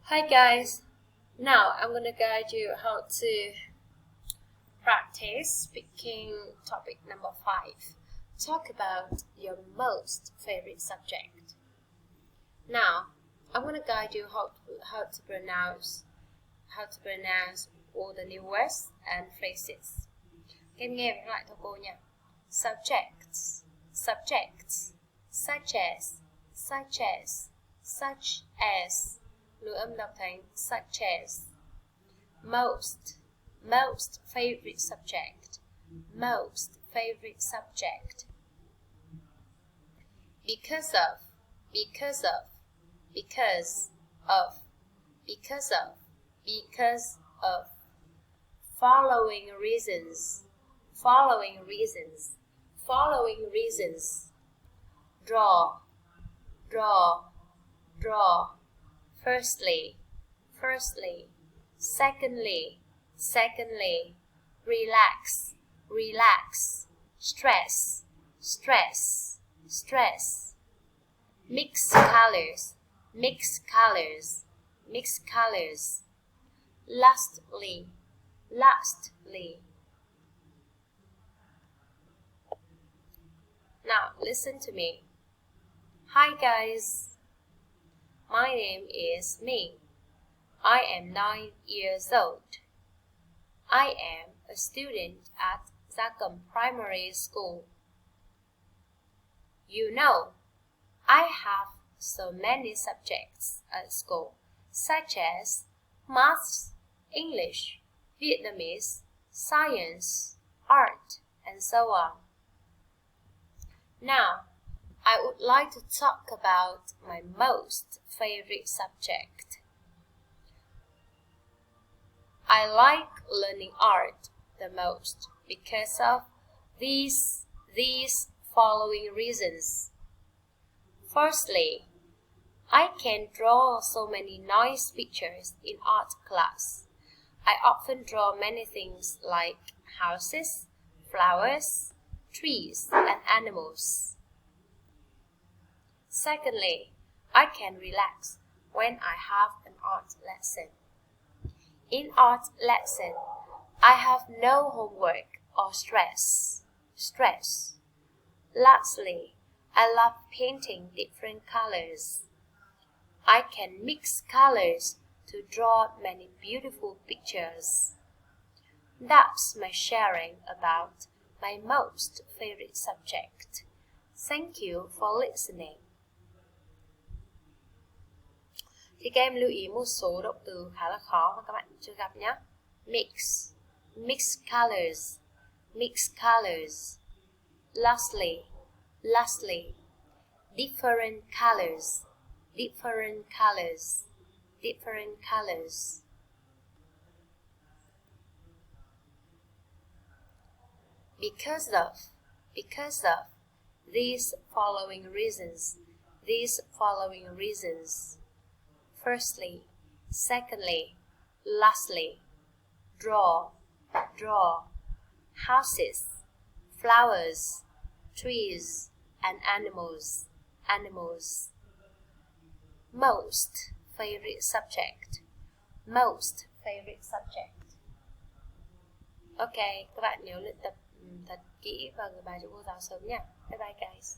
Hi guys, now I'm gonna guide you how to practice speaking topic number 5. Talk about your most favorite subject. Now I'm gonna guide you how to pronounce all the new words and phrases. Em nghe lại theo cô nha. Subjects, subjects, such as, such as, such as. Lưu âm đọc thành such as. Most, most favorite subject, most favorite subject. Because of, because of, because of, because of, because of. Following reasons, following reasons, following reasons. Draw, draw, draw. Firstly, firstly. Secondly, secondly. Relax, relax. Stress, stress, stress. Mix colors, mix colors, mix colors. Lastly, lastly. Now listen to me. Hi guys. My name is Ming. I am 9 years old. I am a student at Zakam Primary School. You know, I have so many subjects at school, such as maths, English, Vietnamese, science, art, and so on. Now, I would like to talk about my most favorite subject. I like learning art the most because of these following reasons. Firstly, I can draw so many nice pictures in art class. I often draw many things like houses, flowers, trees, and animals. Secondly, I can relax when I have an art lesson. In art lesson, I have no homework or stress. Lastly, I love painting different colors. I can mix colors to draw many beautiful pictures. That's my sharing about my most favorite subject. Thank you for listening. Thì các em lưu ý một số động từ khá là khó mà các bạn chưa gặp nhé. Mix, mix colors, mix colors. Lastly, lastly. Different colors, different colors, different colors. Because of these following reasons, these following reasons. Firstly, secondly, lastly. Draw, draw. Houses, flowers, trees, and animals, animals. Most favorite subject, most favorite subject. Ok, các bạn nhớ luyện tập thật kỹ và gửi bài cho cô giáo sớm nha. Bye bye guys.